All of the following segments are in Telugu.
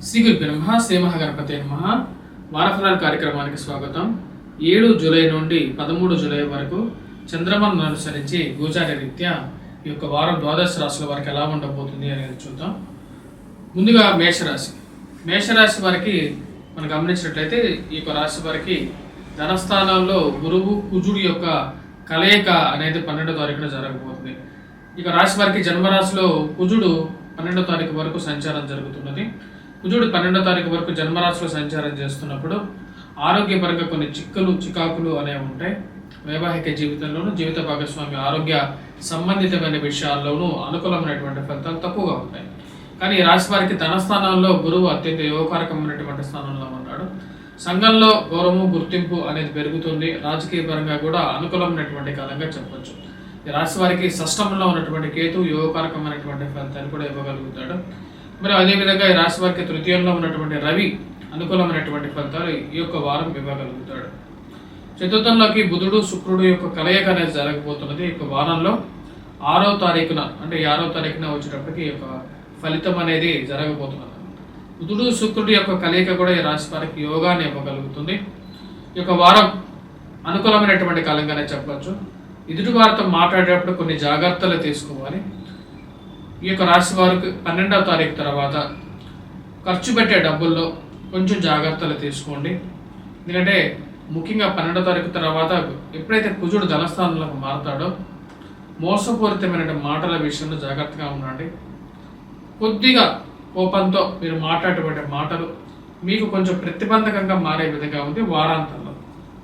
శ్రీ గురుభ్యో నమః. శ్రీ మహాగణపతే నమః. వారఫలాల కార్యక్రమానికి స్వాగతం. 7 జూలై నుండి 13 జూలై వరకు చంద్రమాను అనుసరించి గోచార రీత్యా ఈ యొక్క వారం ద్వాదశ రాశుల వారికి ఎలా ఉండబోతుంది అనేది చూద్దాం. ముందుగా మేషరాశి. మేషరాశి వారికి మనం గమనించినట్లయితే ఈ యొక్క రాశి వారికి ధనస్థానంలో గురువు కుజుడు యొక్క కలయిక అనేది 12వ తారీఖున జరగబోతుంది. ఇక రాశి వారికి జన్మరాశిలో కుజుడు 12వ తారీఖు వరకు సంచారం జరుగుతున్నది. కుజుడు 12వ తారీఖు వరకు జన్మరాశిలో సంచారం చేస్తున్నప్పుడు ఆరోగ్యపరంగా కొన్ని చికాకులు అనేవి ఉంటాయి. వైవాహిక జీవితంలోనూ జీవిత భాగస్వామి ఆరోగ్య సంబంధితమైన విషయాల్లోనూ అనుకూలమైనటువంటి ఫలితాలు తక్కువగా ఉంటాయి. కానీ ఈ రాశి వారికి ధనస్థానంలో గురువు అత్యంత యోగకారకమైనటువంటి స్థానంలో ఉన్నాడు. సంఘంలో గౌరవము గుర్తింపు అనేది పెరుగుతుంది. రాజకీయ పరంగా కూడా అనుకూలమైనటువంటి కాలంగా చెప్పొచ్చు. ఈ రాశి వారికి షష్టంలో ఉన్నటువంటి కేతు యోగకారకమైనటువంటి ఫలితాలు కూడా ఇవ్వగలుగుతాడు. మరి అదేవిధంగా ఈ రాశి వారికి తృతీయంలో ఉన్నటువంటి రవి అనుకూలమైనటువంటి ఫలితాలు ఈ యొక్క వారం ఇవ్వగలుగుతాడు. చతుర్థంలోకి బుధుడు శుక్రుడు యొక్క కలయిక అనేది జరగబోతున్నది. ఈ యొక్క వారంలో 6వ తారీఖున అంటే 6వ తారీఖున వచ్చేటప్పటికి ఈ యొక్క ఫలితం అనేది జరగబోతున్నది. బుధుడు శుక్రుడు యొక్క కలయిక కూడా ఈ రాశి వారికి యోగాన్ని ఇవ్వగలుగుతుంది. ఈ యొక్క వారం అనుకూలమైనటువంటి కాలంగానే చెప్పవచ్చు. ఎదుటి వారితో మాట్లాడేటప్పుడు కొన్ని జాగ్రత్తలు తీసుకోవాలి. ఈ యొక్క రాశి వారికి 12వ తారీఖు తర్వాత ఖర్చు పెట్టే డబ్బుల్లో కొంచెం జాగ్రత్తలు తీసుకోండి. ఎందుకంటే ముఖ్యంగా 12వ తారీఖు తర్వాత ఎప్పుడైతే కుజుడు ధనస్థానంలోకి మారుతాడో మోసపూరితమైన మాటల విషయంలో జాగ్రత్తగా ఉండండి. కొద్దిగా కోపంతో మీరు మాట్లాడేటువంటి మాటలు మీకు కొంచెం ప్రతిబంధకంగా మారే విధంగా ఉంది.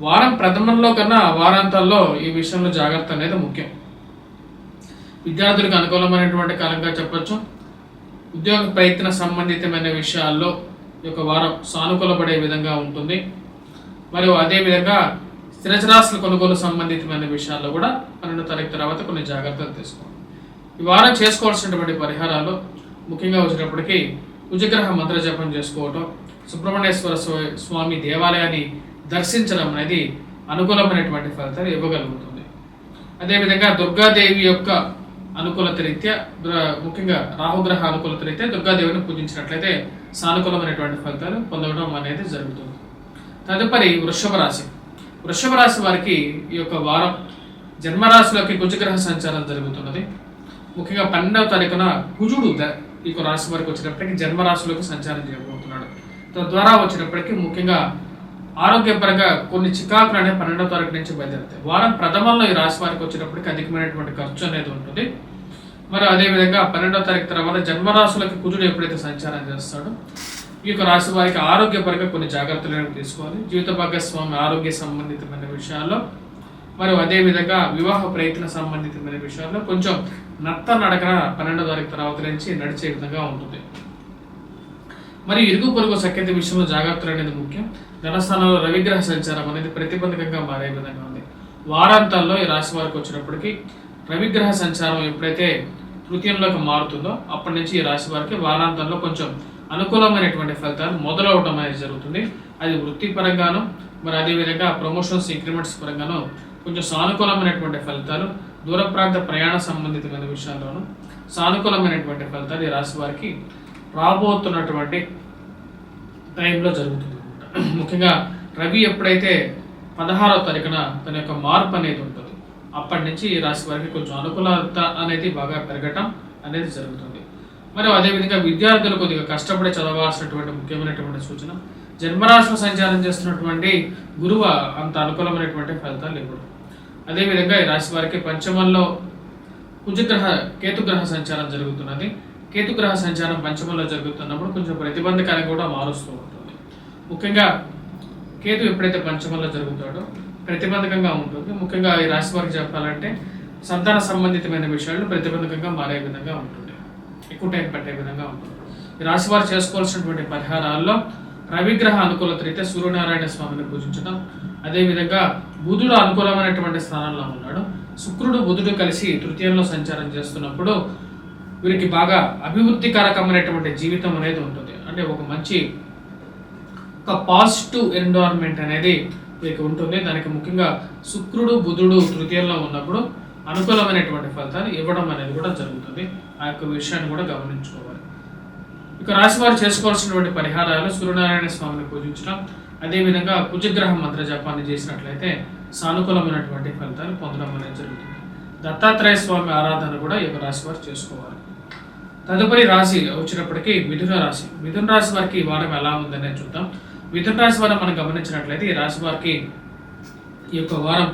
వారం ప్రథమంలో కన్నా వారాంతాల్లో ఈ విషయంలో జాగ్రత్త అనేది ముఖ్యం. విద్యార్థులకు అనుకూలమైనటువంటి కాలంగా చెప్పొచ్చు. ఉద్యోగ ప్రయత్న సంబంధితమైన విషయాల్లో ఈ యొక్క వారం సానుకూలపడే విధంగా ఉంటుంది. మరియు అదేవిధంగా స్థిరచరాస్తుల కొనుగోలు సంబంధితమైన విషయాల్లో కూడా 12వ తారీఖు తర్వాత కొన్ని జాగ్రత్తలు తీసుకోండి. ఈ వారం చేసుకోవాల్సినటువంటి పరిహారాలు ముఖ్యంగా వచ్చేటప్పటికి కుజగ్రహ మంత్ర జపం చేసుకోవటం, సుబ్రహ్మణ్యేశ్వర స్వామి దేవాలయాన్ని దర్శించడం అనేది అనుకూలమైనటువంటి ఫలితాలు ఇవ్వగలుగుతుంది. అదేవిధంగా దుర్గాదేవి యొక్క అనుకూలత రీత్యా ముఖ్యంగా రాహుగ్రహ అనుకూలత రీత్యా దుర్గాదేవిని పూజించినట్లయితే సానుకూలమైనటువంటి ఫలితాలు పొందడం అనేది జరుగుతుంది. తదుపరి వృషభ రాశి వారికి ఈ యొక్క వారం జన్మరాశిలోకి కుజగ్రహ సంచారం జరుగుతున్నది. ముఖ్యంగా 12వ తారీఖున కుజుడు ఈ యొక్క రాశి వారికి వచ్చినప్పటికీ జన్మరాశిలోకి సంచారం చేయబోతున్నాడు. తద్వారా వచ్చినప్పటికీ ముఖ్యంగా ఆరోగ్యపరంగా కొన్ని చికాకులు అనేవి 12వ తారీఖు నుంచి బయలుదేరుతాయి. వారం ప్రథమంలో ఈ రాశి వారికి వచ్చినప్పటికీ అధికమైనటువంటి ఖర్చు అనేది ఉంటుంది. మరి అదేవిధంగా 12వ తారీఖు తర్వాత జన్మరాశులకి కుజుడు ఎప్పుడైతే సంచారం చేస్తాడో ఈ యొక్క రాశి వారికి ఆరోగ్యపరంగా కొన్ని జాగ్రత్తలు తీసుకోవాలి. జీవిత భాగస్వామి ఆరోగ్య సంబంధితమైన విషయాల్లో మరియు అదేవిధంగా వివాహ ప్రయత్న సంబంధితమైన విషయాల్లో కొంచెం నడకన 12వ తారీఖు తర్వాత నుంచి నడిచే విధంగా ఉంటుంది. మరి ఇరుగు పొరుగు సఖ్యత విషయంలో జాగ్రత్తలు అనేది ముఖ్యం. ధనస్థానంలో రవిగ్రహ సంచారం అనేది ప్రతిబంధకంగా మారే విధంగా ఉంది. వారాంతాల్లో ఈ రాశి వారికి వచ్చినప్పటికీ రవిగ్రహ సంచారం ఎప్పుడైతే తృతీయంలోకి మారుతుందో అప్పటి నుంచి ఈ రాశి వారికి వారాంతాల్లో కొంచెం అనుకూలమైనటువంటి ఫలితాలు మొదలవడం అనేది జరుగుతుంది. అది వృత్తిపరంగాను మరి అదేవిధంగా ప్రమోషన్స్ ఇంక్రిమెంట్స్ పరంగాను కొంచెం సానుకూలమైనటువంటి ఫలితాలు, దూర ప్రాంత ప్రయాణ సంబంధితమైన విషయాల్లోనూ సానుకూలమైనటువంటి ఫలితాలు ఈ రాశి వారికి రాబోతున్నటువంటి టైంలో జరుగుతుంది. ముఖ్యంగా రవి ఎప్పుడైతే 16వ తారీఖున తన యొక్క మార్పు అనేది ఉంటుంది అప్పటి నుంచి ఈ రాశి వారికి కొంచెం అనుకూలత అనేది బాగా పెరగటం అనేది జరుగుతుంది. మరియు అదేవిధంగా విద్యార్థులు కొద్దిగా కష్టపడి చదవాల్సినటువంటి ముఖ్యమైనటువంటి సూచన. జన్మరాశిలో సంచారం చేస్తున్నటువంటి గురువు అంత అనుకూలమైనటువంటి ఫలితాలు ఇవ్వడం. అదేవిధంగా ఈ రాశి వారికి పంచమంలో కేతుగ్రహ సంచారం జరుగుతున్నది. కేతుగ్రహ సంచారం పంచమంలో జరుగుతున్నప్పుడు కొంచెం ప్రతిబంధకాన్ని కూడా మారుస్తూ ఉంటుంది. ముఖ్యంగా కేతు ఎప్పుడైతే పంచమంలో జరుగుతాడో ప్రతిబంధకంగా ఉంటుంది. ముఖ్యంగా ఈ రాశి వారికి చెప్పాలంటే సంతాన సంబంధితమైన విషయాలు ప్రతిబంధకంగా మారే విధంగా ఉంటుంది, ఎక్కువ టైం పట్టే విధంగా ఉంటుంది. ఈ రాశి వారు చేసుకోవాల్సినటువంటి పరిహారాల్లో రవిగ్రహ అనుకూలత రీత్యా సూర్యనారాయణ స్వామిని పూజించడం, అదేవిధంగా బుధుడు అనుకూలమైనటువంటి స్థానంలో ఉన్నాడు. శుక్రుడు బుధుడు కలిసి తృతీయంలో సంచారం చేస్తున్నప్పుడు వీరికి బాగా అభివృద్ధికరకమైనటువంటి జీవితం అనేది ఉంటుంది. అంటే ఒక మంచి పాజిటివ్ ఎన్విరాన్మెంట్ అనేది వీరికి ఉంటుంది. దానికి ముఖ్యంగా శుక్రుడు బుధుడు తృతీయంలో ఉన్నప్పుడు అనుకూలమైనటువంటి ఫలితాలు ఇవ్వడం అనేది కూడా జరుగుతుంది. ఆ యొక్క విషయాన్ని కూడా గమనించుకోవాలి. ఇక రాశి వారు చేసుకోవాల్సినటువంటి పరిహారాలు సూర్యనారాయణ స్వామిని పూజించడం, అదేవిధంగా కుజగ్రహ మంత్ర జపాన్ని చేసినట్లయితే సానుకూలమైనటువంటి ఫలితాలు పొందడం అనేది జరుగుతుంది. దత్తాత్రేయ స్వామి ఆరాధన కూడా ఈ రాశి వారు చేసుకోవాలి. తదుపరి రాశి వచ్చినప్పటికీ మిథున రాశి. మిథున రాశి వారికి ఈ వారం ఎలా ఉందనేది చూద్దాం. మిథున రాశి వారు మనం గమనించినట్లయితే ఈ రాశి వారికి ఈ యొక్క వారం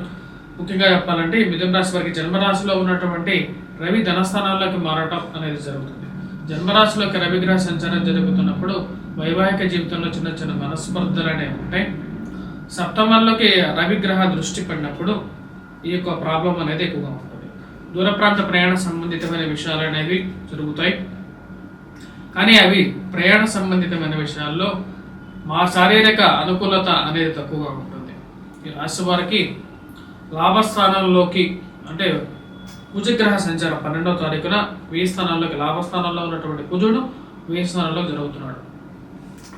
ముఖ్యంగా చెప్పాలంటే మిథున రాశి వారికి జన్మరాశిలో ఉన్నటువంటి రవి ధనస్థానాల్లోకి మారటం అనేది జరుగుతుంది. జన్మరాశిలోకి రవిగ్రహ సంచారం జరుగుతున్నప్పుడు వైవాహిక జీవితంలో చిన్న చిన్న మనస్పర్ధలు అనేవి ఉంటాయి. సప్తమంలోకి రవిగ్రహ దృష్టి పడినప్పుడు ఈ యొక్క ప్రాబ్లం అనేది ఎక్కువగా ఉంటుంది. దూర ప్రాంత ప్రయాణ సంబంధితమైన విషయాలు అనేవి జరుగుతాయి. కానీ అవి ప్రయాణ సంబంధితమైన విషయాల్లో మా శారీరక అనుకూలత అనేది తక్కువగా ఉంటుంది. ఈ రాశి వారికి లాభస్థానంలోకి అంటే కుజగ్రహ సంచారం 12వ తారీఖున 1000 స్థానాల్లోకి లాభస్థానంలో ఉన్నటువంటి కుజుడు 1000 స్థానంలో జరుగుతున్నాడు.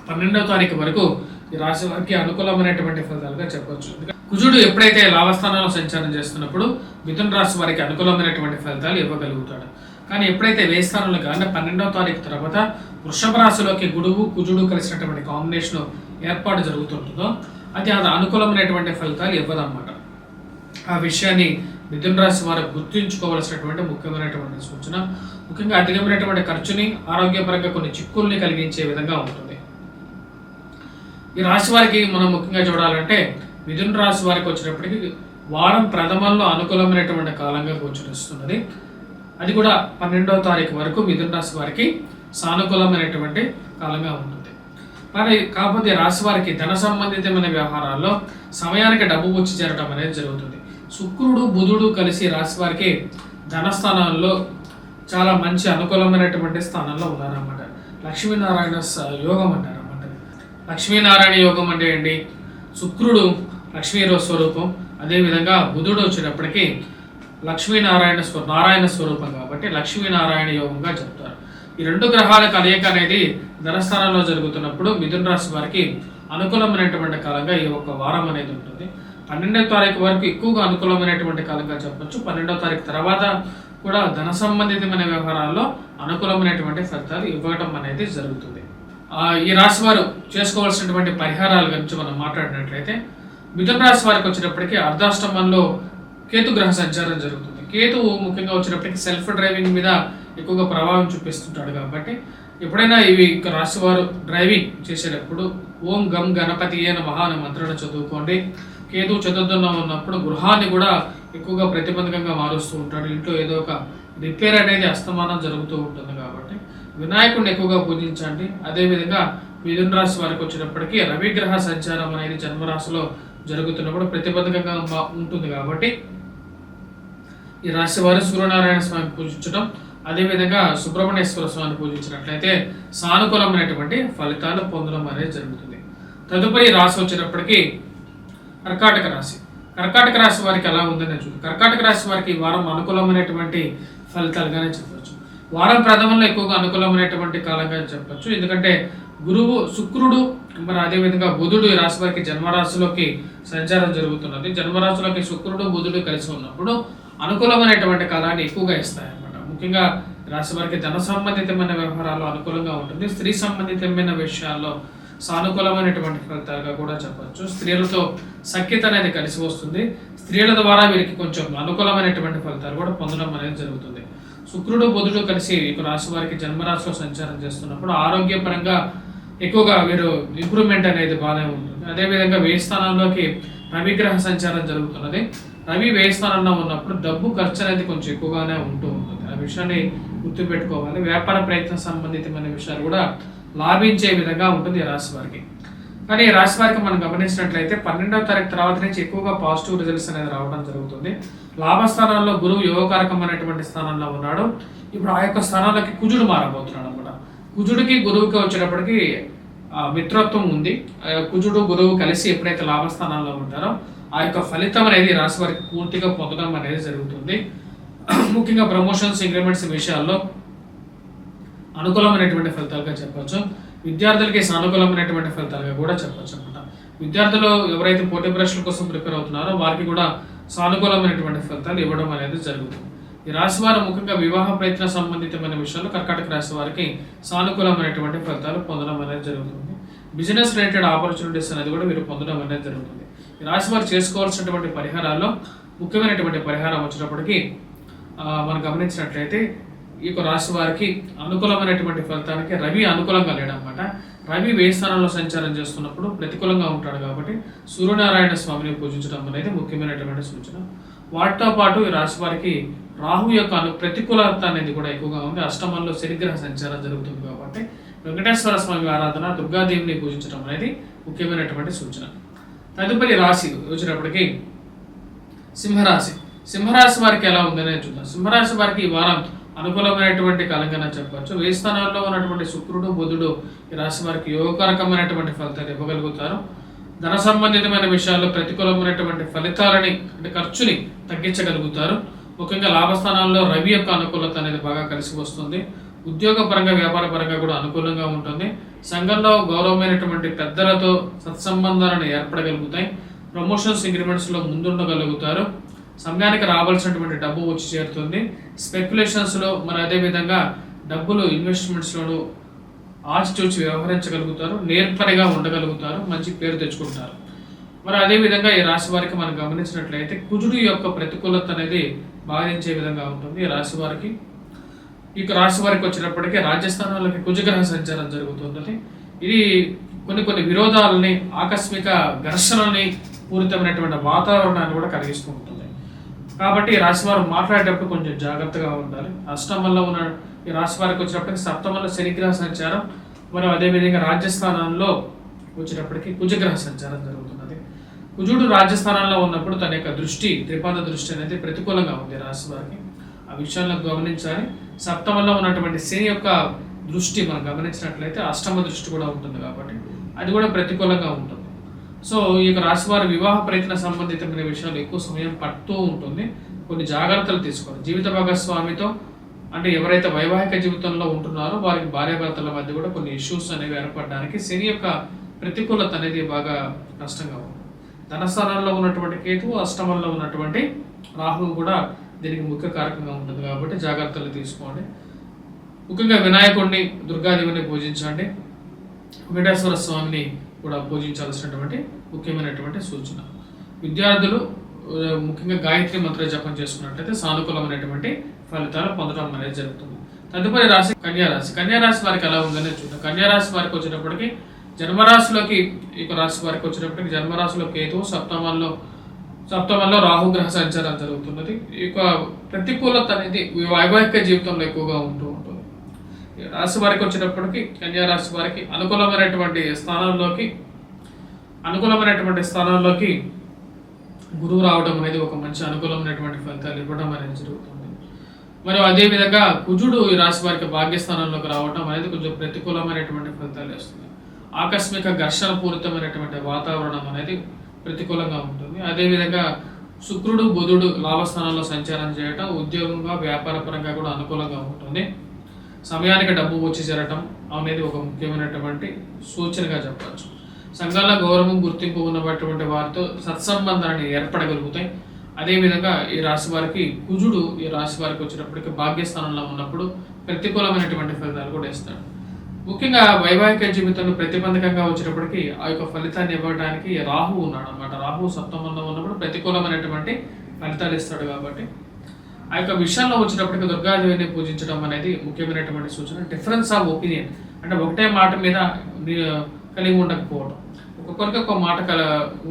12వ తారీఖు వరకు ఈ రాశి వారికి అనుకూలమైనటువంటి ఫలితాలుగా చెప్పవచ్చు. కుజుడు ఎప్పుడైతే లాభస్థానంలో సంచారం చేస్తున్నప్పుడు మిథున రాశి వారికి అనుకూలమైనటువంటి ఫలితాలు ఇవ్వగలుగుతాడు. కానీ ఎప్పుడైతే 1000 స్థానంలోకి అంటే 12వ తారీఖు తర్వాత వృషభ రాశిలోకి కుజుడు కలిసినటువంటి కాంబినేషన్ ఏర్పాటు జరుగుతుంటుందో అది అనుకూలమైనటువంటి ఫలితాలు ఇవ్వదన్నమాట. ఆ విషయాన్ని మిథున రాశి వారు గుర్తుంచుకోవాల్సినటువంటి ముఖ్యమైనటువంటి సూచన. ముఖ్యంగా అధికమైనటువంటి ఖర్చుని, ఆరోగ్యపరంగా కొన్ని చిక్కుల్ని కలిగించే విధంగా ఉంటుంది. ఈ రాశి వారికి మనం ముఖ్యంగా చూడాలంటే మిథున రాశి వారికి వచ్చినప్పటికీ వారం ప్రథమంలో అనుకూలమైనటువంటి కాలంగా గోచరిస్తున్నది. అది కూడా 12వ తారీఖు వరకు మిథున రాశి వారికి సానుకూలమైనటువంటి కాలంగా ఉంటుంది. మరి కాకపోతే రాశి వారికి ధన సంబంధితమైన వ్యవహారాల్లో సమయానికి డబ్బు వచ్చి చేరడం అనేది జరుగుతుంది. శుక్రుడు బుధుడు కలిసి రాశి వారికి ధనస్థానాల్లో చాలా మంచి అనుకూలమైనటువంటి స్థానంలో ఉన్నారన్నమాట. లక్ష్మీనారాయణ యోగం అంటారన్నమాట. లక్ష్మీనారాయణ యోగం అంటే ఏంటి? శుక్రుడు లక్ష్మీ స్వరూపం, అదేవిధంగా బుధుడు వచ్చేటప్పటికి నారాయణ స్వరూపం కాబట్టి లక్ష్మీనారాయణ యోగంగా చెప్తారు. ఈ రెండు గ్రహాల కలయిక అనేది ధనస్థానంలో జరుగుతున్నప్పుడు మిథున రాశి వారికి అనుకూలమైనటువంటి కాలంగా ఈ ఒక వారం అనేది ఉంటుంది. 12వ తారీఖు వరకు ఎక్కువగా అనుకూలమైనటువంటి కాలంగా చెప్పొచ్చు. 12వ తారీఖు తర్వాత కూడా ధన సంబంధితమైన వ్యవహారాల్లో అనుకూలమైనటువంటి ఫలితాలు ఇవ్వడం అనేది జరుగుతుంది. ఈ రాశి వారు చేసుకోవాల్సినటువంటి పరిహారాల గురించి మనం మాట్లాడినట్లయితే మిథున రాశి వారికి వచ్చినప్పటికీ అర్ధాష్టమంలో కేతు గ్రహ సంచారం జరుగుతుంది. కేతువు ముఖ్యంగా వచ్చినప్పటికీ సెల్ఫ్ డ్రైవింగ్ మీద ఎక్కువగా ప్రభావం చూపిస్తుంటాడు కాబట్టి ఎప్పుడైనా ఇవి రాశి వారు డ్రైవింగ్ చేసేటప్పుడు ఓం గం గణపతి అయిన మహా అనే మంత్రాన్ని చదువుకోండి. కేతు చతుర్థంలో ఉన్నప్పుడు గృహాన్ని కూడా ఎక్కువగా ప్రతిబంధకంగా మారుస్తూ ఉంటాడు. ఇంట్లో ఏదో ఒక రిపేర్ అనేది అస్తమానం జరుగుతూ ఉంటుంది కాబట్టి వినాయకుడిని ఎక్కువగా పూజించండి. అదేవిధంగా మిథున రాశి వారికి వచ్చినప్పటికీ రవిగ్రహ సంచారం అనేది జన్మరాశిలో జరుగుతున్నప్పుడు ప్రతిబంధకంగా ఉంటుంది కాబట్టి ఈ రాశి వారు సూర్యనారాయణ స్వామిని పూజించడం, అదేవిధంగా సుబ్రహ్మణ్యేశ్వర స్వామిని పూజించినట్లయితే సానుకూలమైనటువంటి ఫలితాలు పొందడం అనేది జరుగుతుంది. తదుపరి రాశి వచ్చినప్పటికీ కర్కాటక రాశి. కర్కాటక రాశి వారికి ఎలా ఉందని చూద్దాం. కర్కాటక రాశి వారికి ఈ వారం అనుకూలమైనటువంటి ఫలితాలుగానే చెప్పచ్చు. వారం ప్రథమంలో ఎక్కువగా అనుకూలమైనటువంటి కాలంగా చెప్పచ్చు. ఎందుకంటే గురువు శుక్రుడు మరి అదేవిధంగా బుధుడు ఈ రాశి వారికి జన్మరాశిలోకి సంచారం జరుగుతున్నది. జన్మరాశిలోకి శుక్రుడు బుధుడు కలిసి ఉన్నప్పుడు అనుకూలమైనటువంటి కాలాన్ని ఎక్కువగా ఇస్తాయన్నమాట. ముఖ్యంగా రాశి వారికి ధన సంబంధితమైన వ్యవహారాలు అనుకూలంగా ఉంటుంది. స్త్రీ సంబంధితమైన విషయాల్లో సానుకూలమైనటువంటి ఫలితాలుగా కూడా చెప్పచ్చు. స్త్రీలతో సఖ్యత అనేది కలిసి వస్తుంది. స్త్రీల ద్వారా వీరికి కొంచెం అనుకూలమైనటువంటి ఫలితాలు కూడా పొందడం అనేది జరుగుతుంది. శుక్రుడు బుధుడు కలిసి ఈ రాశి వారికి జన్మరాశిలో సంచారం చేస్తున్నప్పుడు ఆరోగ్యపరంగా ఎక్కువగా వీరు ఇంప్రూవ్మెంట్ అనేది బాగానే ఉంటుంది. అదేవిధంగా 1000 స్థానంలోకి రవిగ్రహ సంచారం జరుగుతున్నది. రవి 1000 స్థానంలో ఉన్నప్పుడు డబ్బు ఖర్చు అనేది కొంచెం ఎక్కువగానే ఉంటూ ఉంటుంది. ఆ విషయాన్ని గుర్తుపెట్టుకోవాలి. వ్యాపార ప్రయత్నం సంబంధితమైన విషయాలు కూడా లాభించే విధంగా ఉంటుంది ఈ రాశి వారికి. కానీ ఈ రాశి వారికి మనం గమనించినట్లయితే 12వ తారీఖు తర్వాత నుంచి ఎక్కువగా పాజిటివ్ రిజల్ట్స్ అనేది రావడం జరుగుతుంది. లాభస్థానాల్లో గురువు యోగకారకం అనేటువంటి స్థానంలో ఉన్నాడు. ఇప్పుడు ఆ యొక్క స్థానాలకి కుజుడు మారబోతున్నాడు అనమాట. కుజుడికి గురువుకి వచ్చేటప్పటికి మిత్రత్వం ఉంది. కుజుడు గురువు కలిసి ఎప్పుడైతే లాభస్థానాల్లో ఉంటారో ఆ యొక్క ఫలితం అనేది రాశి వారికి పూర్తిగా పొందడం అనేది జరుగుతుంది. ముఖ్యంగా ప్రమోషన్స్, ఇంక్రిమెంట్స్ విషయాల్లో అనుకూలమైనటువంటి ఫలితాలుగా చెప్పవచ్చు. విద్యార్థులకి సానుకూలమైనటువంటి ఫలితాలుగా కూడా చెప్పవచ్చు అనమాట. విద్యార్థులు ఎవరైతే పోటీ పరీక్షల కోసం ప్రిపేర్ అవుతున్నారో వారికి కూడా సానుకూలమైనటువంటి ఫలితాలు ఇవ్వడం అనేది జరుగుతుంది. ఈ రాశి వారు ముఖ్యంగా వివాహ ప్రయత్న సంబంధితమైన విషయాల్లో కర్కాటక రాశి వారికి సానుకూలమైనటువంటి ఫలితాలు పొందడం అనేది జరుగుతుంది. బిజినెస్ రిలేటెడ్ ఆపర్చునిటీస్ అనేది కూడా వీరు పొందడం అనేది జరుగుతుంది. ఈ రాశి వారు చేసుకోవాల్సినటువంటి పరిహారాల్లో ముఖ్యమైనటువంటి పరిహారం వచ్చినప్పటికీ మనం గమనించినట్లయితే ఈ యొక్క రాశి వారికి అనుకూలమైనటువంటి ఫలితానికి రవి అనుకూలంగా లేడనమాట. రవి వ్యయ స్థానంలో సంచారం చేస్తున్నప్పుడు ప్రతికూలంగా ఉంటాడు కాబట్టి సూర్యనారాయణ స్వామిని పూజించడం అనేది ముఖ్యమైనటువంటి సూచన. వాటితో పాటు ఈ రాశి వారికి రాహు యొక్క ప్రతికూలత అనేది కూడా ఎక్కువగా ఉంది. అష్టమంలో శనిగ్రహ సంచారం జరుగుతుంది కాబట్టి వెంకటేశ్వర స్వామి ఆరాధన, దుర్గాదేవిని పూజించడం అనేది ముఖ్యమైనటువంటి సూచన. తదుపరి రాశి వచ్చినప్పటికీ సింహరాశి. సింహరాశి వారికి ఎలా ఉందనే చూద్దాం. సింహరాశి వారికి ఈ వారం అనుకూలమైనటువంటి కాలంగా చెప్పవచ్చు. వ్యయ స్థానాల్లో ఉన్నటువంటి శుక్రుడు, బుధుడు ఈ రాశి వారికి యోగకారకమైనటువంటి ఫలితాలు ఇవ్వగలుగుతారు. ధన సంబంధితమైన విషయాల్లో ప్రతికూలమైనటువంటి ఫలితాలని అంటే ఖర్చుని తగ్గించగలుగుతారు. ముఖ్యంగా లాభస్థానాల్లో రవి యొక్క అనుకూలత అనేది బాగా కలిసి వస్తుంది. ఉద్యోగ పరంగా, వ్యాపార పరంగా కూడా అనుకూలంగా ఉంటుంది. సంఘంలో గౌరవమైనటువంటి పెద్దలతో సత్సంబంధాలను ఏర్పడగలుగుతాయి. ప్రమోషన్స్, ఇంక్రిమెంట్స్లో ముందుండగలుగుతారు. సమయానికి రావాల్సినటువంటి డబ్బు వచ్చి చేరుతుంది. స్పెక్యులేషన్స్లో మరి అదేవిధంగా డబ్బులు ఇన్వెస్ట్మెంట్స్లోనూ ఆచితూచి వ్యవహరించగలుగుతారు. నేర్పరిగా ఉండగలుగుతారు. మంచి పేరు తెచ్చుకుంటారు. మరి అదేవిధంగా ఈ రాశి వారికి మనం గమనించినట్లయితే కుజుడు యొక్క ప్రతికూలత అనేది బాధించే విధంగా ఉంటుంది. ఈ రాశి వారికి రాశి వారికి వచ్చినప్పటికీ రాజస్థానంలోకి కుజగ్రహ సంచారం జరుగుతుంది. ఇది కొన్ని విరోధాలని, ఆకస్మిక ఘర్షణని, పూరితమైనటువంటి వాతావరణాన్ని కూడా కలిగిస్తూ ఉంటుంది. కాబట్టి ఈ రాశి వారు మాట్లాడేటప్పుడు కొంచెం జాగ్రత్తగా ఉండాలి. అష్టమంలో ఉన్న ఈ రాశి వారికి వచ్చినప్పటికీ సప్తమంలో శనిగ్రహ సంచారం, మరియు అదేవిధంగా రాజస్థానంలో వచ్చేటప్పటికి కుజగ్రహ సంచారం జరుగుతున్నది. కుజుడు రాజస్థానంలో ఉన్నప్పుడు తన యొక్క దృష్టి, త్రిపాద దృష్టి అనేది ప్రతికూలంగా ఉంది రాశి వారికి. ఆ విషయాలను గమనించాలి. సప్తమంలో ఉన్నటువంటి శని యొక్క దృష్టి మనం గమనించినట్లయితే అష్టమ దృష్టి కూడా ఉంటుంది కాబట్టి అది కూడా ప్రతికూలంగా ఉంటుంది. సో ఈ యొక్క రాశి వారి వివాహ ప్రయత్న సంబంధితమైన విషయాలు ఎక్కువ సమయం పడుతూ ఉంటుంది. కొన్ని జాగ్రత్తలు తీసుకోవాలి. జీవిత భాగస్వామితో అంటే ఎవరైతే వైవాహిక జీవితంలో ఉంటున్నారో వారికి భార్యాభర్తల మధ్య కూడా కొన్ని ఇష్యూస్ అనేవి ఏర్పడడానికి శని యొక్క ప్రతికూలత అనేది బాగా కష్టంగా ఉంది. ధనస్థానంలో ఉన్నటువంటి కేతువు, అష్టమంలో ఉన్నటువంటి రాహువు కూడా దీనికి ముఖ్య కారకంగా ఉంటుంది కాబట్టి జాగ్రత్తలు తీసుకోండి. ముఖ్యంగా వినాయకుడిని, దుర్గాదేవిని పూజించండి. వెంకటేశ్వర స్వామిని కూడా పూజించాల్సినటువంటి ముఖ్యమైనటువంటి సూచన. విద్యార్థులు ముఖ్యంగా గాయత్రి మంత్ర జపం చేసుకున్నట్లయితే సానుకూలమైనటువంటి ఫలితాలు పొందడం అనేది జరుగుతుంది. తదుపరి రాశి కన్యారాశి. కన్యారాశి వారికి ఎలా ఉందనే చూద్దాం. కన్యారాశి వారికి వచ్చేటప్పటికి జన్మరాశిలోకి రాశి వారికి వచ్చేటప్పటికి జన్మరాశిలో కేతువు, సప్తమంలో రాహుగ్రహ సంచారం జరుగుతున్నది. ఈ ప్రతికూలత అనేది వైవాహిక జీవితంలో ఎక్కువగా ఉంటూ ఉంటుంది. రాశి వారికి వచ్చేటప్పటికి కన్యారాశి వారికి అనుకూలమైనటువంటి స్థానాల్లోకి గురువు రావడం అనేది ఒక మంచి అనుకూలమైనటువంటి ఫలితాలు ఇవ్వడం అనేది జరుగుతుంది. మరియు అదేవిధంగా కుజుడు ఈ రాశి వారికి భాగ్యస్థానంలోకి రావడం అనేది కొంచెం ప్రతికూలమైనటువంటి ఫలితాలు ఇస్తుంది. ఆకస్మిక ఘర్షణ పూరితమైనటువంటి వాతావరణం అనేది ప్రతికూలంగా ఉంటుంది. అదేవిధంగా శుక్రుడు, బుధుడు లాభస్థానంలో సంచారం చేయటం ఉద్యోగంగా, వ్యాపార పరంగా కూడా అనుకూలంగా ఉంటుంది. సమయానికి డబ్బు వచ్చి చేరటం అనేది ఒక ముఖ్యమైనటువంటి సూచనగా చెప్పవచ్చు. సంఘాల గౌరవం, గుర్తింపు ఉన్నటువంటి వారితో సత్సంబంధాన్ని ఏర్పడగలుగుతాయి. అదేవిధంగా ఈ రాశి వారికి కుజుడు ఈ రాశి వారికి వచ్చినప్పటికీ భాగ్యస్థానంలో ఉన్నప్పుడు ప్రతికూలమైనటువంటి ఫలితాలు కూడా ఇస్తాడు. ముఖ్యంగా వైవాహిక జీవితంలో ప్రతిబంధకంగా వచ్చినప్పటికీ ఆ యొక్క ఫలితాన్ని ఇవ్వడానికి రాహు ఉన్నాడు అనమాట. రాహు సప్తమంలో ఉన్నప్పుడు ప్రతికూలమైనటువంటి ఫలితాలు ఇస్తాడు కాబట్టి ఆ యొక్క విషయంలో వచ్చినప్పటికీ దుర్గాదేవిని పూజించడం అనేది ముఖ్యమైనటువంటి సూచన. డిఫరెన్స్ ఆఫ్ ఒపీనియన్ అంటే ఒకటే మాట మీద కలిగి ఉండకపోవడం, ఒక్కొక్కరికి ఒక మాట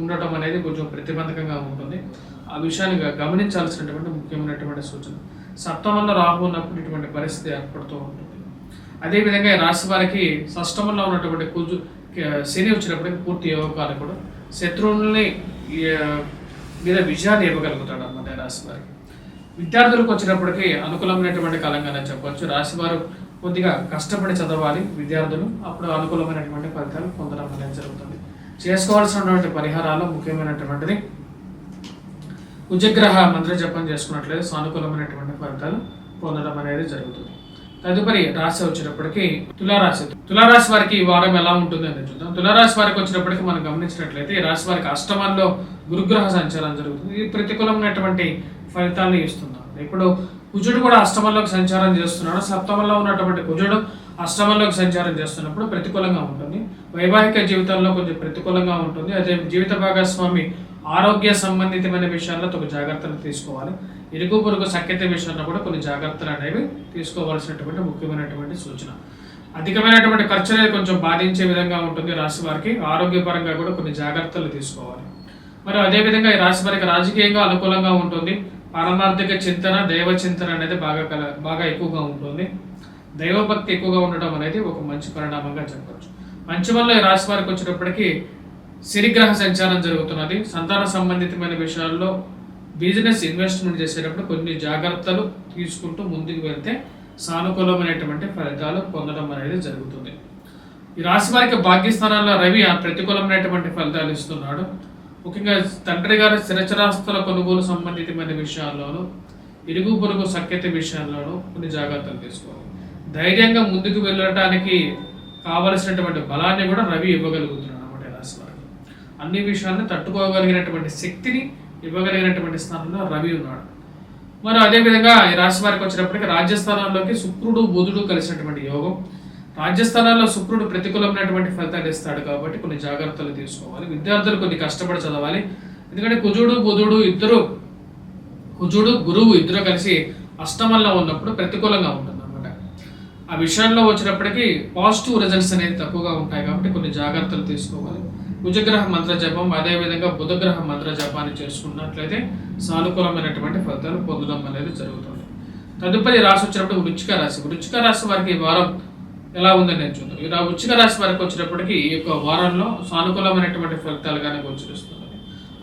ఉండటం అనేది కొంచెం ప్రతిబంధకంగా ఉంటుంది. ఆ విషయాన్ని గమనించాల్సినటువంటి ముఖ్యమైనటువంటి సూచన. సప్తమంలో రాహు ఉన్నప్పుడు ఇటువంటి పరిస్థితి ఏర్పడుతూ ఉంటుంది. అదేవిధంగా ఈ రాశి వారికి షష్టమంలో ఉన్నటువంటి శని వచ్చినప్పటికీ పూర్తి యోగకారకుడు, శత్రువుల్ని మీద విజయాన్ని ఇవ్వగలుగుతాడు అన్నమాట రాశి వారికి. విద్యార్థులకు వచ్చినప్పటికీ అనుకూలమైనటువంటి కాలంగానే చెప్పవచ్చు. రాశి వారు కొద్దిగా కష్టపడి చదవాలి విద్యార్థులు, అప్పుడు అనుకూలమైనటువంటి ఫలితాలు పొందడం అనేది జరుగుతుంది. చేసుకోవాల్సినటువంటి పరిహారాల్లో ముఖ్యమైనటువంటిది కుజగ్రహ మంత్ర జపం చేసుకున్నట్లయితే సానుకూలమైనటువంటి ఫలితాలు పొందడం అనేది జరుగుతుంది. తదుపరి రాశి వచ్చినప్పటికీ తులారాశి వారికి ఈ వారం ఎలా ఉంటుంది అనేది చూద్దాం. తులారాశి వారికి వచ్చినప్పటికీ మనం గమనించినట్లయితే ఈ రాశి వారికి అష్టమంలో గురుగ్రహ సంచారం జరుగుతుంది. ఇది ప్రతికూలమైనటువంటి ఫలితాలను ఇస్తుంది. ఇప్పుడు కుజుడు కూడా అష్టమంలోకి సంచారం చేస్తున్నాడు. సప్తమంలో ఉన్నటువంటి కుజుడు అష్టమంలోకి సంచారం చేస్తున్నప్పుడు ప్రతికూలంగా ఉంటుంది. వైవాహిక జీవితంలో కొంచెం ప్రతికూలంగా ఉంటుంది. అదే జీవిత భాగస్వామి ఆరోగ్య సంబంధితమైన విషయాల్లో ఒక జాగ్రత్తలు తీసుకోవాలి. ఇరుగు పొరుగు సఖ్యత విషయంలో కూడా కొన్ని జాగ్రత్తలు అనేవి తీసుకోవాల్సినటువంటి ముఖ్యమైనటువంటి సూచన. అధికమైనటువంటి ఖర్చు అనేది కొంచెం బాధించే విధంగా ఉంటుంది రాశి వారికి. ఆరోగ్యపరంగా కూడా కొన్ని జాగ్రత్తలు తీసుకోవాలి. మరి అదేవిధంగా ఈ రాశి వారికి రాజకీయంగా అనుకూలంగా ఉంటుంది. పారమార్థిక చింతన, దైవ చింతన అనేది బాగా ఎక్కువగా ఉంటుంది. దైవభక్తి ఎక్కువగా ఉండడం అనేది ఒక మంచి పరిణామంగా చెప్పవచ్చు. పంచమంలో ఈ రాశి వారికి వచ్చేటప్పటికి శనిగ్రహ సంచారం జరుగుతున్నది. సంతాన సంబంధితమైన విషయాల్లో బిజినెస్ ఇన్వెస్ట్మెంట్ చేసేటప్పుడు కొన్ని జాగ్రత్తలు తీసుకుంటూ ముందుకు వెళ్తే సానుకూలమైనటువంటి ఫలితాలు పొందడం అనేది జరుగుతుంది. ఈ రాశి వారికి భాగ్యస్థానాల్లో రవి ప్రతికూలమైనటువంటి ఫలితాలు ఇస్తున్నాడు. ముఖ్యంగా తండ్రి గారి స్థిరచరాస్తుల కొనుగోలు సంబంధితమైన విషయాల్లోనూ, ఇరుగు పొరుగు సఖ్యత విషయాల్లోనూ కొన్ని జాగ్రత్తలు తీసుకోవాలి. ధైర్యంగా ముందుకు వెళ్ళడానికి కావలసినటువంటి బలాన్ని కూడా రవి ఇవ్వగలుగుతున్నాడు అన్నమాట రాశి వారికి. అన్ని విషయాలను తట్టుకోగలిగినటువంటి శక్తిని ఇవ్వగలిగినటువంటి స్థానంలో రవి ఉన్నాడు. మరి అదేవిధంగా ఈ రాశి వారికి వచ్చినప్పటికీ రాజ్యస్థానాల్లోకి శుక్రుడు బుధుడు కలిసినటువంటి యోగం. రాజ్యస్థానాల్లో శుక్రుడు ప్రతికూలమైనటువంటి ఫలితాలు ఇస్తాడు కాబట్టి కొన్ని జాగ్రత్తలు తీసుకోవాలి. విద్యార్థులు కొన్ని కష్టపడి చదవాలి. ఎందుకంటే కుజుడు బుధుడు ఇద్దరు, కుజుడు గురువు ఇద్దరు కలిసి అష్టమంలో ఉన్నప్పుడు ప్రతికూలంగా ఉంటుంది అన్నమాట. ఆ విషయంలో వచ్చినప్పటికీ పాజిటివ్ రిజల్ట్స్ అనేది తక్కువగా ఉంటాయి కాబట్టి కొన్ని జాగ్రత్తలు తీసుకోవాలి. కుజగ్రహ మంత్ర జపం, అదేవిధంగా బుధగ్రహ మంత్ర జపాన్ని చేసుకున్నట్లయితే సానుకూలమైనటువంటి ఫలితాలు పొందడం అనేది జరుగుతుంది. తదుపరి రాశి వచ్చినప్పుడు వృశ్చిక రాశి. వృశ్చిక రాశి వారికి ఈ వారం ఎలా ఉందని నేను చూద్దాం. ఇలా వృశ్చిక రాశి వారికి వచ్చినప్పటికీ ఈ యొక్క వారంలో సానుకూలమైనటువంటి ఫలితాలుగానే గోచరిస్తుంది.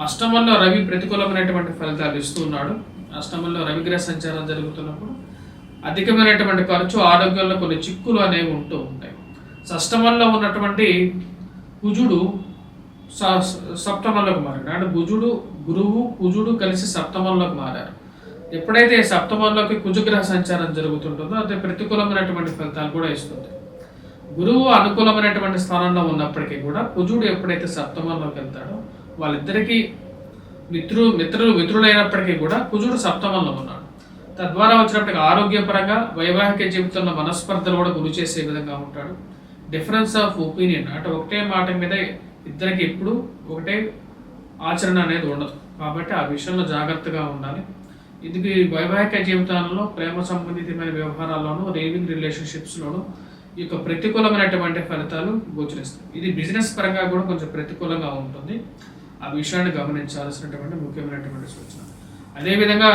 అష్టమంలో రవి ప్రతికూలమైనటువంటి ఫలితాలు ఇస్తున్నాడు. అష్టమంలో రవిగ్రహ సంచారం జరుగుతున్నప్పుడు అధికమైనటువంటి ఖర్చు, ఆరోగ్యంలో కొన్ని చిక్కులు అనేవి ఉంటూ ఉంటాయి. షష్టమంలో ఉన్నటువంటి కుజుడు సప్తమంలోకి మారాడు. అంటే గురువు కుజుడు కలిసి సప్తమంలోకి మారారు. ఎప్పుడైతే సప్తమంలోకి కుజగ్రహ సంచారం జరుగుతుంటుందో అది ప్రతికూలమైనటువంటి ఫలితాలు కూడా ఇస్తుంది. గురువు అనుకూలమైనటువంటి స్థానంలో ఉన్నప్పటికీ కూడా కుజుడు ఎప్పుడైతే సప్తమంలోకి వెళ్తాడో వాళ్ళిద్దరికీ మిత్రులైనప్పటికీ కూడా కుజుడు సప్తమంలో ఉన్నాడు. తద్వారా వచ్చినప్పటికీ ఆరోగ్యపరంగా వైవాహిక జీవితంలో మనస్పర్ధలు కూడా గురి చేసే విధంగా ఉంటాడు. డిఫరెన్స్ ఆఫ్ ఒపీనియన్ అంటే ఒకటే మాట మీద ఇద్దరికి ఎప్పుడు ఒకటే ఆచరణ అనేది ఉండదు. కాబట్టి ఆ విషయంలో జాగ్రత్తగా ఉండాలి. ఇది వైవాహిక జీవితాలలో ప్రేమ సంబంధితమైన వ్యవహారాల్లోనూ, లివింగ్ రిలేషన్షిప్స్లోనూ ఈ యొక్క ప్రతికూలమైనటువంటి ఫలితాలు గోచరిస్తాయి. ఇది బిజినెస్ పరంగా కూడా కొంచెం ప్రతికూలంగా ఉంటుంది. ఆ విషయాన్ని గమనించాల్సినటువంటి ముఖ్యమైనటువంటి సూచన. అదేవిధంగా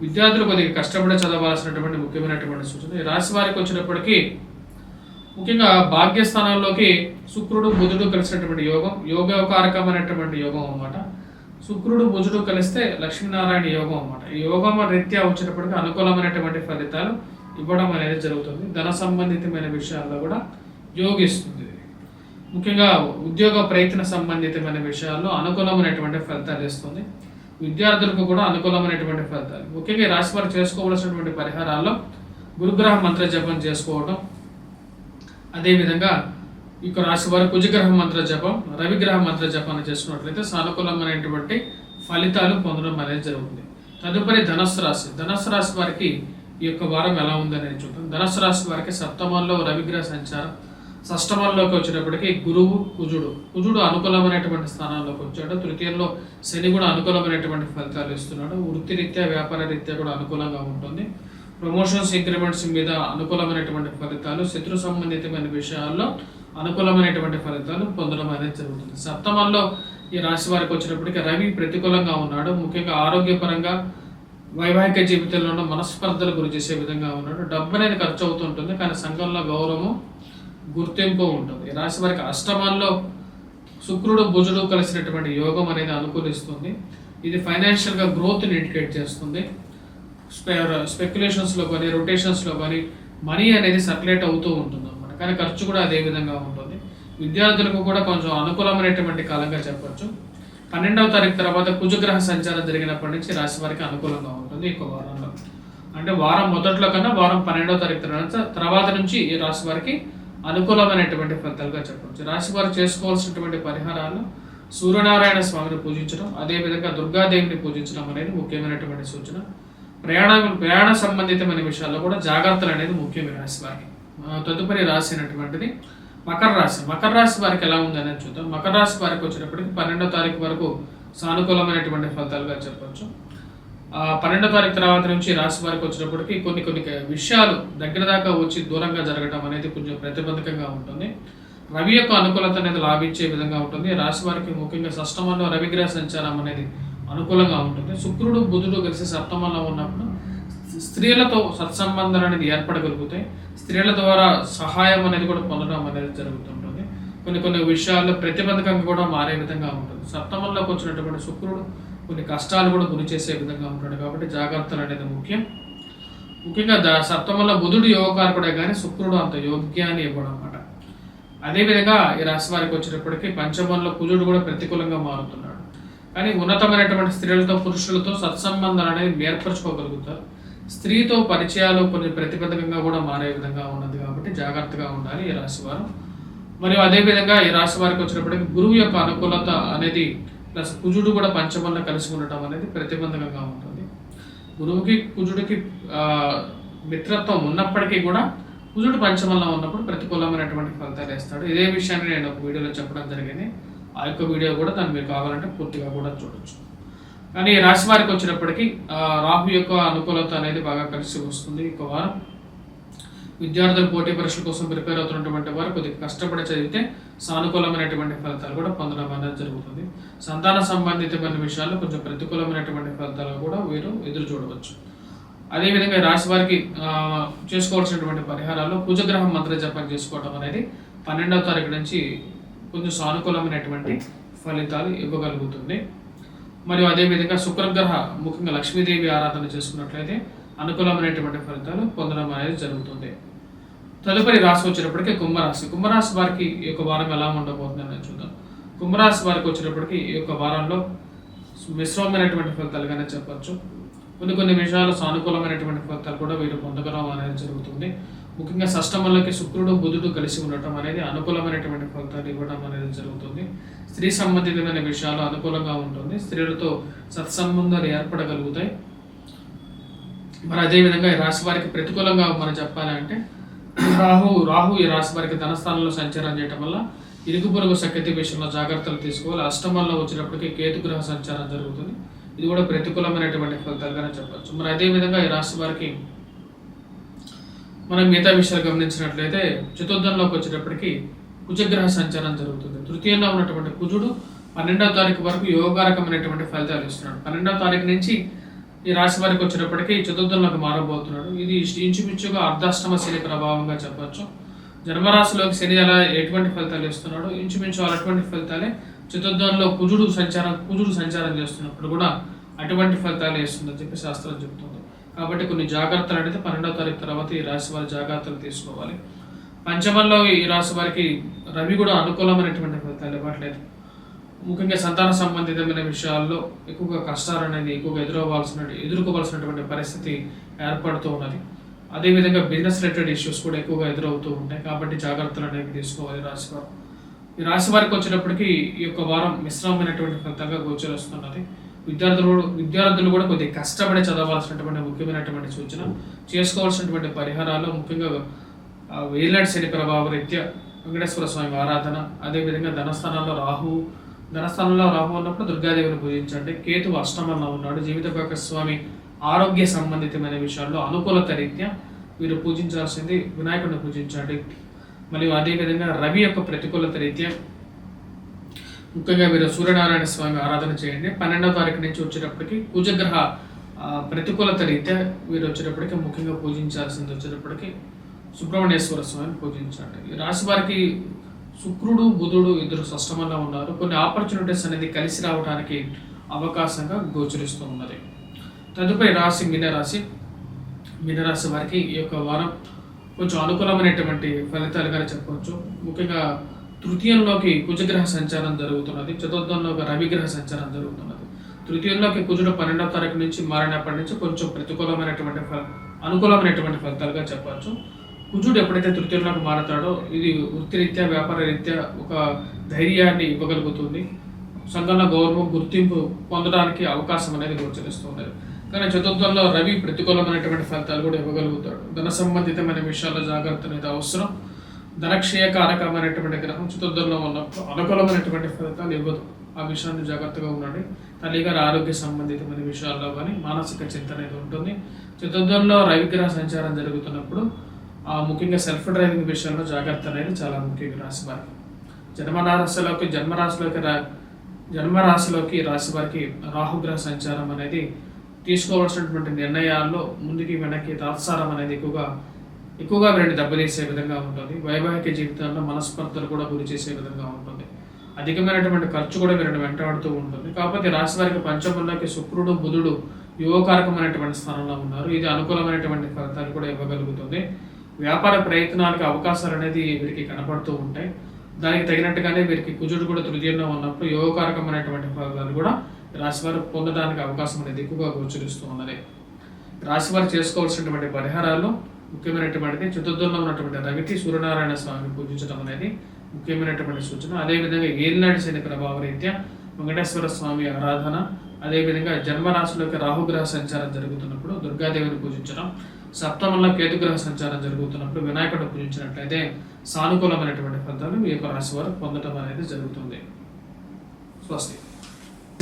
విద్యార్థులు కొద్దిగా కష్టపడి చదవాల్సినటువంటి ముఖ్యమైనటువంటి సూచన. ఈ రాశి వారికి వచ్చినప్పటికీ ముఖ్యంగా భాగ్యస్థానాల్లోకి శుక్రుడు బుధుడు కలిసినటువంటి యోగం, యోగకారకమైనటువంటి యోగం అన్నమాట. శుక్రుడు బుధుడు కలిస్తే లక్ష్మీనారాయణ యోగం అన్నమాట. ఈ యోగం రీత్యా వచ్చినప్పటికీ అనుకూలమైనటువంటి ఫలితాలు ఇవ్వడం అనేది జరుగుతుంది. ధన సంబంధితమైన విషయాల్లో కూడా యోగిస్తుంది. ముఖ్యంగా ఉద్యోగ ప్రయత్న సంబంధితమైన విషయాల్లో అనుకూలమైనటువంటి ఫలితాలు ఇస్తుంది. విద్యార్థులకు కూడా అనుకూలమైనటువంటి ఫలితాలు. ముఖ్యంగా రాశి వారు చేసుకోవలసినటువంటి పరిహారాల్లో గురుగ్రహ మంత్ర జపం చేసుకోవడం, అదేవిధంగా ఈ రాశి వారు కుజగ్రహ మంత్ర జపం, రవిగ్రహ మంత్ర జపాన్ని చేసుకున్నట్లయితే సానుకూలమైనటువంటి ఫలితాలు పొందడం అనేది జరుగుతుంది. తదుపరి ధనస్సు రాశి. ధనస్సు రాశి వారికి ఈ యొక్క వారం ఎలా ఉందని చూద్దాం. ధనస్సు రాశి వారికి సప్తమంలో రవిగ్రహ సంచారం, షష్టమంలోకి వచ్చేటప్పటికి కుజుడు అనుకూలమైనటువంటి స్థానాల్లోకి వచ్చాడు. తృతీయంలో శని కూడా అనుకూలమైనటువంటి ఫలితాలు ఇస్తున్నాడు. వృత్తిరీత్యా వ్యాపార రీత్యా కూడా అనుకూలంగా ఉంటుంది. ప్రమోషన్స్, ఇంక్రిమెంట్స్ మీద అనుకూలమైనటువంటి ఫలితాలు, శత్రు సంబంధితమైన విషయాల్లో అనుకూలమైనటువంటి ఫలితాలు పొందడం అనేది జరుగుతుంది. సప్తమంలో ఈ రాశి వారికి వచ్చినప్పటికీ రవి ప్రతికూలంగా ఉన్నాడు. ముఖ్యంగా ఆరోగ్యపరంగా వైవాహిక జీవితంలో మనస్పర్ధలు గురి చేసే విధంగా ఉన్నాడు. డబ్బు అనేది ఖర్చు అవుతుంటుంది, కానీ సంఘంలో గౌరవము, గుర్తింపు ఉంటుంది. ఈ రాశి వారికి అష్టమంలో శుక్రుడు బుధుడు కలిసినటువంటి యోగం అనేది అనుకూలిస్తుంది. ఇది ఫైనాన్షియల్గా గ్రోత్ని ఇండికేట్ చేస్తుంది. స్పెక్యులేషన్స్లో కానీ రొటేషన్స్లో కానీ మనీ అనేది సర్క్యులేట్ అవుతూ ఉంటుంది అన్నమాట. కానీ ఖర్చు కూడా అదే విధంగా ఉంటుంది. విద్యార్థులకు కూడా కొంచెం అనుకూలమైనటువంటి కాలంగా చెప్పచ్చు. 12వ తారీఖు తర్వాత కుజగ్రహ సంచారం జరిగినప్పటి నుంచి రాశి వారికి అనుకూలంగా ఉంటుంది. ఈ వారంలో అంటే వారం మొదట్లో కన్నా వారం 12వ తారీఖు తర్వాత నుంచి ఈ రాశి వారికి అనుకూలమైనటువంటి ఫలితాలుగా చెప్పవచ్చు. రాశి వారు చేసుకోవాల్సినటువంటి పరిహారాలు సూర్యనారాయణ స్వామిని పూజించడం, అదేవిధంగా దుర్గాదేవిని పూజించడం అనేది ముఖ్యమైనటువంటి సూచన. ప్రయాణ సంబంధితమైన విషయాల్లో కూడా జాగ్రత్తలు అనేది ముఖ్యం ఈ రాశి వారికి. తదుపరి రాశి అయినటువంటిది మకర రాశి. మకర రాశి వారికి ఎలా ఉంది అనేది చూద్దాం. మకర రాశి వారికి వచ్చేటప్పటికి 12వ తారీఖు వరకు సానుకూలమైనటువంటి ఫలితాలుగా చెప్పొచ్చు. 12వ తారీఖు తర్వాత నుంచి రాశి వారికి వచ్చేటప్పటికి కొన్ని విషయాలు దగ్గర దాకా వచ్చి దూరంగా జరగడం అనేది కొంచెం ప్రతిబంధకంగా ఉంటుంది. రవి యొక్క అనుకూలత అనేది లాభించే విధంగా ఉంటుంది. రాశి వారికి ముఖ్యంగా షష్టమంలో రవిగ్రహ సంచారం అనేది అనుకూలంగా ఉంటుంది. శుక్రుడు బుధుడు కలిసి సప్తమంలో ఉన్నప్పుడు స్త్రీలతో సత్సంబంధాలు అనేది ఏర్పడగలుగుతాయి. స్త్రీల ద్వారా సహాయం అనేది కూడా పొందడం అనేది జరుగుతుంటుంది. కొన్ని విషయాల్లో ప్రతిబంధకంగా కూడా మారే విధంగా ఉంటుంది. సప్తమంలోకి వచ్చినటువంటి శుక్రుడు కొన్ని కష్టాలు కూడా గురి చేసే విధంగా ఉంటాడు. కాబట్టి జాగ్రత్తలు అనేది ముఖ్యంగా సప్తమంలో బుధుడు యోగకారకుడే కానీ శుక్రుడు అంత యోగ్యాన్ని ఇవ్వడం అన్నమాట. అదేవిధంగా ఈ రాశి వారికి వచ్చేటప్పటికి పంచమంలో కుజుడు కూడా ప్రతికూలంగా మారుతున్నాడు. కానీ ఉన్నతమైనటువంటి స్త్రీలతో పురుషులతో సత్సంబంధాలు అనేది ఏర్పరచుకోగలుగుతారు. స్త్రీతో పరిచయాలు కొన్ని ప్రతిబంధకంగా కూడా మారే విధంగా ఉన్నది. కాబట్టి జాగ్రత్తగా ఉండాలి ఈ రాశి వారు. మరియు అదేవిధంగా ఈ రాశి వారికి వచ్చినప్పటికీ గురువు యొక్క అనుకూలత అనేది ప్లస్ కుజుడు కూడా పంచమంలో కలిసి ఉండటం అనేది ప్రతిబంధకంగా ఉంటుంది. గురువుకి కుజుడికి మిత్రత్వం ఉన్నప్పటికీ కూడా కుజుడు పంచమంలో ఉన్నప్పుడు ప్రతికూలమైనటువంటి ఫలితాలు వేస్తాడు. ఇదే విషయాన్ని నేను ఒక వీడియోలో చెప్పడం జరిగింది. ఆ యొక్క వీడియో కూడా దాన్ని మీరు కావాలంటే పూర్తిగా కూడా చూడొచ్చు. కానీ ఈ రాశి వారికి వచ్చినప్పటికీ రాహు యొక్క అనుకూలత అనేది బాగా కలిసి వస్తుంది. ఈ వారం విద్యార్థులు పోటీ పరీక్షల కోసం ప్రిపేర్ అవుతున్నటువంటి వారు కొద్దిగా కష్టపడి చదివితే సానుకూలమైనటువంటి ఫలితాలు కూడా పొందడం అనేది జరుగుతుంది. సంతాన సంబంధితమైన విషయాల్లో కొంచెం ప్రతికూలమైనటువంటి ఫలితాలు కూడా వీరు ఎదురు చూడవచ్చు. అదేవిధంగా ఈ రాశి వారికి చేసుకోవాల్సినటువంటి పరిహారాల్లో కుజగ్రహం మంత్ర జపం చేసుకోవడం అనేది 12వ తారీఖు నుంచి కొంచెం సానుకూలమైనటువంటి ఫలితాలు ఇవ్వగలుగుతుంది. మరియు అదేవిధంగా శుక్రగ్రహ ముఖ్యంగా లక్ష్మీదేవి ఆరాధన చేసుకున్నట్లయితే అనుకూలమైనటువంటి ఫలితాలు పొందడం అనేది జరుగుతుంది. తదుపరి రాశి వచ్చేటప్పటికి కుంభరాశి. కుంభరాశి వారికి ఈ యొక్క వారం ఎలా ఉండబోతుంది అనేది చూద్దాం. కుంభరాశి వారికి వచ్చేటప్పటికి ఈ యొక్క వారంలో మిశ్రమమైనటువంటి ఫలితాలుగానే చెప్పచ్చు. కొన్ని విషయాలు సానుకూలమైనటువంటి ఫలితాలు కూడా వీరు పొందడం అనేది జరుగుతుంది. ముఖ్యంగా షష్టమంలోకి శుక్రుడు బుధుడు కలిసి ఉండటం అనేది అనుకూలమైనటువంటి ఫలితాలు ఇవ్వడం అనేది జరుగుతుంది. స్త్రీ సంబంధితమైన విషయాలు అనుకూలంగా ఉంటుంది. స్త్రీలతో సత్సంబంధాలు ఏర్పడగలుగుతాయి. మరి అదేవిధంగా ఈ రాశి వారికి ప్రతికూలంగా మనం చెప్పాలంటే రాహు ఈ రాశి వారికి ధనస్థానంలో సంచారం చేయడం వల్ల ఇరుగు పొరుగు సఖ్యత విషయంలో జాగ్రత్తలు తీసుకోవాలి. అష్టమంలో వచ్చినప్పటికీ కేతుగ్రహ సంచారం జరుగుతుంది. ఇది కూడా ప్రతికూలమైనటువంటి ఫలితాలుగానే చెప్పచ్చు. మరి అదేవిధంగా ఈ రాశి వారికి మనం మిగతా విషయాలు గమనించినట్లయితే చతుర్థంలోకి వచ్చేటప్పటికి కుజగ్రహ సంచారం జరుగుతుంది. తృతీయంలో ఉన్నటువంటి కుజుడు 12వ తారీఖు వరకు యోగకారకమైనటువంటి ఫలితాలు ఇస్తున్నాడు. 12వ తారీఖు నుంచి ఈ రాశి వారికి వచ్చేటప్పటికి చతుర్థంలోకి మారబోతున్నాడు. ఇది ఇంచుమించుగా అర్ధాష్టమ శని ప్రభావంగా చెప్పచ్చు. జన్మరాశిలోకి శని ఎటువంటి ఫలితాలు ఇస్తున్నాడు, ఇంచుమించు అటువంటి ఫలితాలే చతుర్థంలో కుజుడు సంచారం చేస్తున్నప్పుడు కూడా అటువంటి ఫలితాలు వేస్తుందని చెప్పి శాస్త్రం చెబుతుంది. కాబట్టి కొన్ని జాగ్రత్తలు అనేది 12వ తారీఖు తర్వాత ఈ రాశి వారి జాగ్రత్తలు తీసుకోవాలి. పంచమంలో ఈ రాశి వారికి రవి కూడా అనుకూలమైనటువంటి ఫలితాలు ఇవ్వట్లేదు. ముఖ్యంగా సంతాన సంబంధితమైన విషయాల్లో ఎక్కువగా కష్టాలు అనేది ఎక్కువగా ఎదుర్కోవాల్సినటువంటి పరిస్థితి ఏర్పడుతూ ఉన్నది. అదేవిధంగా బిజినెస్ రిలేటెడ్ ఇష్యూస్ కూడా ఎక్కువగా ఎదురవుతూ ఉంటాయి. కాబట్టి జాగ్రత్తలు అనేవి తీసుకోవాలి రాశివారు. ఈ రాశి వారికి వచ్చేటప్పటికి ఈ యొక్క వారం మిశ్రమమైనటువంటి ఫలితంగా గోచరిస్తున్నది. విద్యార్థులు కూడా కొద్దిగా కష్టపడి చదవాల్సినటువంటి ముఖ్యమైనటువంటి సూచన. చేసుకోవాల్సినటువంటి పరిహారాలు ముఖ్యంగా వేలాడి శని ప్రభావ రీత్యా వెంకటేశ్వర స్వామి ఆరాధన, అదేవిధంగా ధనస్థానంలో రాహు ఉన్నప్పుడు దుర్గాదేవిని పూజించండి. కేతు అష్టమంలో ఉన్నాడు. జీవిత భాగస్వామి ఆరోగ్య సంబంధితమైన విషయాల్లో అనుకూలత రీత్యా వీరు పూజించాల్సింది వినాయకుడిని పూజించండి. మరియు అదేవిధంగా రవి యొక్క ప్రతికూలత రీత్యా ముఖ్యంగా వీరు సూర్యనారాయణ స్వామి ఆరాధన చేయండి. 12వ తారీఖు నుంచి వచ్చేటప్పటికి కుజగ్రహ ప్రతికూలత రీత్యా వీరు వచ్చేటప్పటికి ముఖ్యంగా పూజించాల్సింది వచ్చేటప్పటికి సుబ్రహ్మణ్యేశ్వర స్వామిని పూజించండి. ఈ రాశి వారికి శుక్రుడు బుధుడు ఇద్దరు షష్టమంలో ఉన్నారు. కొన్ని ఆపర్చునిటీస్ అనేది కలిసి రావడానికి అవకాశంగా గోచరిస్తూ ఉన్నది. తదుపరి రాశి మీనరాశి వారికి ఈ యొక్క వారం కొంచెం అనుకూలమైనటువంటి ఫలితాలుగా చెప్పవచ్చు. ముఖ్యంగా తృతీయంలోకి కుజగ్రహ సంచారం జరుగుతున్నది. చతుర్థంలోకి రవిగ్రహ సంచారం జరుగుతున్నది. తృతీయంలోకి కుజుడు 12వ తారీఖు నుంచి మారినప్పటి నుంచి కొంచెం అనుకూలమైనటువంటి ఫలితాలుగా చెప్పవచ్చు. కుజుడు ఎప్పుడైతే తృతీయంలోకి మారుతాడో ఇది వృత్తిరీత్యా వ్యాపార రీత్యా ఒక ధైర్యాన్ని ఇవ్వగలుగుతుంది. సంఘంలో గౌరవం గుర్తింపు పొందడానికి అవకాశం అనేది గోచరిస్తుంది. కానీ చతుర్థంలో రవి ప్రతికూలమైనటువంటి ఫలితాలు కూడా ఇవ్వగలుగుతాడు. ధన సంబంధితమైన విషయాల్లో జాగ్రత్త అనేది అవసరం. ధనక్షయకారకమైనటువంటి గ్రహం చతుర్థంలో ఉన్నప్పుడు అనుకూలమైనటువంటి ఫలితాలు ఇవ్వదు. ఆ విషయాన్ని జాగ్రత్తగా ఉండండి. తల్లిగారి ఆరోగ్య సంబంధితమైన విషయాల్లో కానీ మానసిక చింత అనేది ఉంటుంది. చతుర్థంలో రవిగ్రహ సంచారం జరుగుతున్నప్పుడు ముఖ్యంగా సెల్ఫ్ డ్రైవింగ్ విషయంలో జాగ్రత్త అనేది చాలా ముఖ్యంగా రాశి వారికి. జన్మరాశిలోకి రాశి వారికి రాహుగ్రహ సంచారం అనేది తీసుకోవాల్సినటువంటి నిర్ణయాల్లో ముందుకి వెనక్కి తాత్సారం అనేది ఎక్కువగా వీరిని దెబ్బతీసే విధంగా ఉంటుంది. వైవాహిక జీవితంలో మనస్పర్ధలు కూడా గురి చేసే విధంగా ఉంటుంది. అధికమైనటువంటి ఖర్చు కూడా వీరిని వెంటాడుతూ ఉంటుంది. కాకపోతే రాశి వారికి పంచమంలోకి శుక్రుడు బుధుడు యువకారకమైనటువంటి స్థానంలో ఉన్నారు. ఇది అనుకూలమైనటువంటి ఫలితాలు కూడా ఇవ్వగలుగుతుంది. వ్యాపార ప్రయత్నాలకు అవకాశాలు అనేది వీరికి కనపడుతూ ఉంటాయి. దానికి తగినట్టుగానే వీరికి కుజుడు కూడా తృతీయంలో ఉన్నప్పుడు యోగకారకమైనటువంటి ఫలితాలు కూడా రాశివారు పొందడానికి అవకాశం అనేది ఎక్కువగా గోచరిస్తూ ఉన్నది. రాశివారు చేసుకోవాల్సినటువంటి పరిహారాల్లో ముఖ్యమైనటువంటిది చతుర్థంలో ఉన్నటువంటి రవికి సూర్యనారాయణ స్వామిని పూజించడం అనేది ముఖ్యమైనటువంటి సూచన. అదేవిధంగా ఏలినాటి శని ప్రభావ రీత్యా వెంకటేశ్వర స్వామి ఆరాధన, అదేవిధంగా జన్మరాశిలోకి రాహుగ్రహ సంచారం జరుగుతున్నప్పుడు దుర్గాదేవిని పూజించడం, సప్తమంలో కేతుగ్రహ సంచారం జరుగుతున్నప్పుడు వినాయకుడు పూజించినట్లయితే సానుకూలమైనటువంటి ఫలితాలు ఈ యొక్క రాశి వారు పొందడం అనేది జరుగుతుంది. స్వస్తి.